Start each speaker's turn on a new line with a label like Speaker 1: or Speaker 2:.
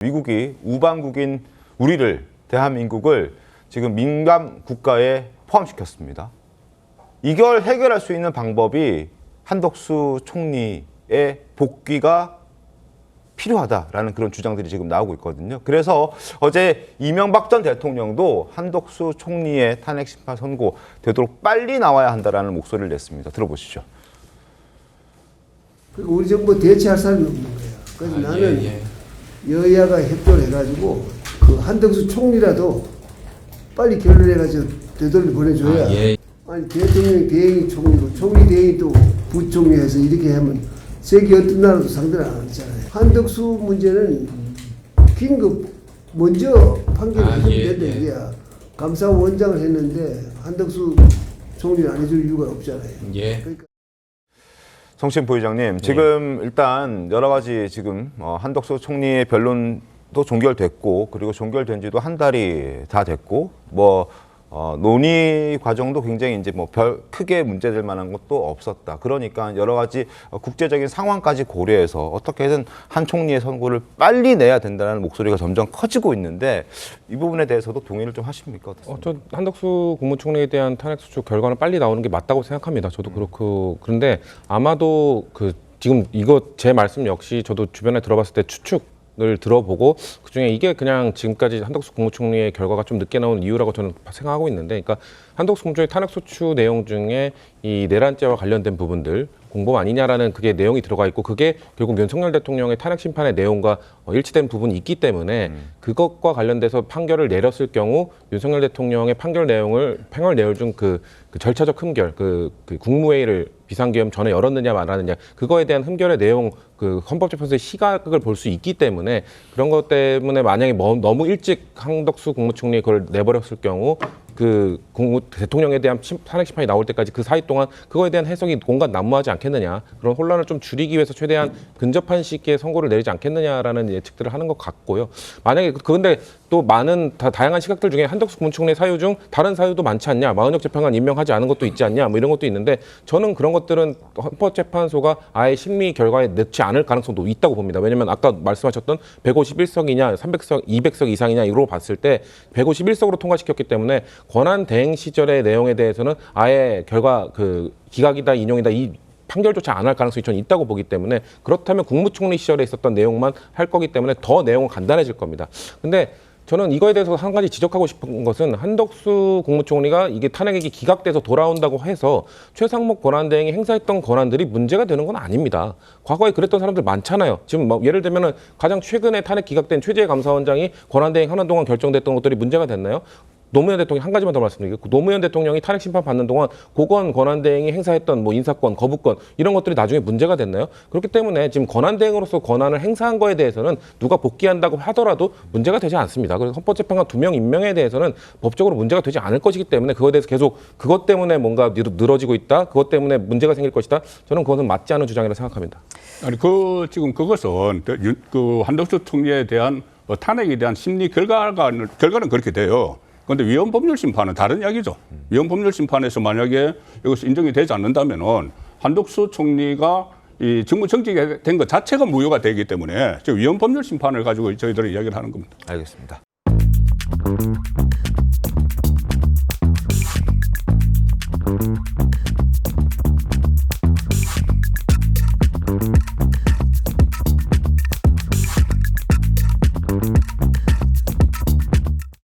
Speaker 1: 미국이 우방국인 우리를, 대한민국을 지금 민감 국가에 포함시켰습니다. 이걸 해결할 수 있는 방법이 한덕수 총리의 복귀가 필요하다라는 그런 주장들이 지금 나오고 있거든요. 그래서 어제 이명박 전 대통령도 한덕수 총리의 탄핵 심판 선고 되도록 빨리 나와야 한다라는 목소리를 냈습니다. 들어보시죠.
Speaker 2: 그리고 우리 정부 대체할 사람이 없는 거야. 그래서 나는 여야가 협조를 해가지고 그 한덕수 총리라도 빨리 결론해가지고 되돌려 보내줘야. 아니 대통령이 대행이 총리고 총리 대행이 또 부총리해서 이렇게 하면 세계 어떤 나라도 상대를 안 하잖아요. 한덕수 문제는 긴급 먼저 판결을 해주면 된다 이게야. 감사원장을 했는데 한덕수 총리를 안 해줄 이유가 없잖아요. 그러니까
Speaker 1: 정치인 부의장님, 지금 일단 여러 가지 지금 한덕수 총리의 변론도 종결됐고, 그리고 종결된 지도 한 달이 다 됐고, 논의 과정도 굉장히 이제 별 크게 문제될 만한 것도 없었다. 그러니까 여러 가지 국제적인 상황까지 고려해서 어떻게든 한 총리의 선고를 빨리 내야 된다는 목소리가 점점 커지고 있는데 이 부분에 대해서도 동의를 좀 하십니까?
Speaker 3: 저 한덕수 국무총리에 대한 탄핵소추 결과는 빨리 나오는 게 맞다고 생각합니다. 저도 그렇고 그런데 아마도 지금 이거 제 말씀 역시 저도 주변에 들어봤을 때 추측을 들어보고 그중에 이게 그냥 지금까지 한덕수 국무총리의 결과가 좀 늦게 나온 이유라고 저는 생각하고 있는데, 그러니까 한덕수 국무총리 탄핵소추 내용 중에 이 내란죄와 관련된 부분들 공범 아니냐라는 그게 내용이 들어가 있고, 그게 결국 윤석열 대통령의 탄핵 심판의 내용과 일치된 부분이 있기 때문에 그것과 관련돼서 판결을 내렸을 경우 윤석열 대통령의 판결 내용을 중 그 절차적 흠결, 그 국무회의를 비상계엄 전에 열었느냐 말았느냐, 그거에 대한 흠결의 내용, 그 헌법재판소의 시각을 볼 수 있기 때문에, 그런 것 때문에 만약에 너무 일찍 한덕수 국무총리 그걸 내버렸을 경우 대통령에 대한 탄핵 심판이 나올 때까지 그 사이 동안 그거에 대한 해석이 온갖 난무하지 않겠느냐, 그런 혼란을 좀 줄이기 위해서 최대한 근접한 시기에 선고를 내리지 않겠느냐라는 예측들을 하는 것 같고요. 만약에 그런데 또 많은 다양한 시각들 중에 한덕수 국무총리 사유 중 다른 사유도 많지 않냐, 마은혁 재판관 임명하지 않은 것도 있지 않냐, 이런 것도 있는데, 저는 그런 것들은 헌법재판소가 아예 심리 결과에 넣지 않을 가능성도 있다고 봅니다. 왜냐하면 아까 말씀하셨던 151석이냐 300석 200석 이상이냐 이로 봤을 때 151석으로 통과시켰기 때문에 권한 대행 시절의 내용에 대해서는 아예 결과 기각이다 인용이다 이 판결조차 안 할 가능성이 저는 있다고 보기 때문에, 그렇다면 국무총리 시절에 있었던 내용만 할 거기 때문에 더 내용은 간단해질 겁니다. 근데 저는 이거에 대해서 한 가지 지적하고 싶은 것은, 한덕수 국무총리가 이게 탄핵이 기각돼서 돌아온다고 해서 최상목 권한대행이 행사했던 권한들이 문제가 되는 건 아닙니다. 과거에 그랬던 사람들 많잖아요. 지금 예를 들면은 가장 최근에 탄핵 기각된 최재해 감사원장이 권한대행 하는 동안 결정됐던 것들이 문제가 됐나요? 노무현 대통령, 한 가지만 더 말씀드리겠고, 노무현 대통령이 탄핵 심판 받는 동안 고건 권한대행이 행사했던 인사권, 거부권 이런 것들이 나중에 문제가 됐나요? 그렇기 때문에 지금 권한대행으로서 권한을 행사한 거에 대해서는 누가 복귀한다고 하더라도 문제가 되지 않습니다. 그래서 헌법재판관 2명 임명에 대해서는 법적으로 문제가 되지 않을 것이기 때문에, 그거에 대해서 계속 그것 때문에 뭔가 늘어지고 있다, 그것 때문에 문제가 생길 것이다, 저는 그것은 맞지 않은 주장이라고 생각합니다.
Speaker 4: 아니 지금 그것은 한덕수 총리에 대한 탄핵에 대한 심리 결과는 그렇게 돼요. 그런데 위헌법률심판은 다른 이야기죠. 위헌법률심판에서 만약에 이것이 인정이 되지 않는다면은 한덕수 총리가 이 직무 정지가 된 것 자체가 무효가 되기 때문에 지금 위헌법률심판을 가지고 저희들이 이야기를 하는 겁니다.
Speaker 1: 알겠습니다.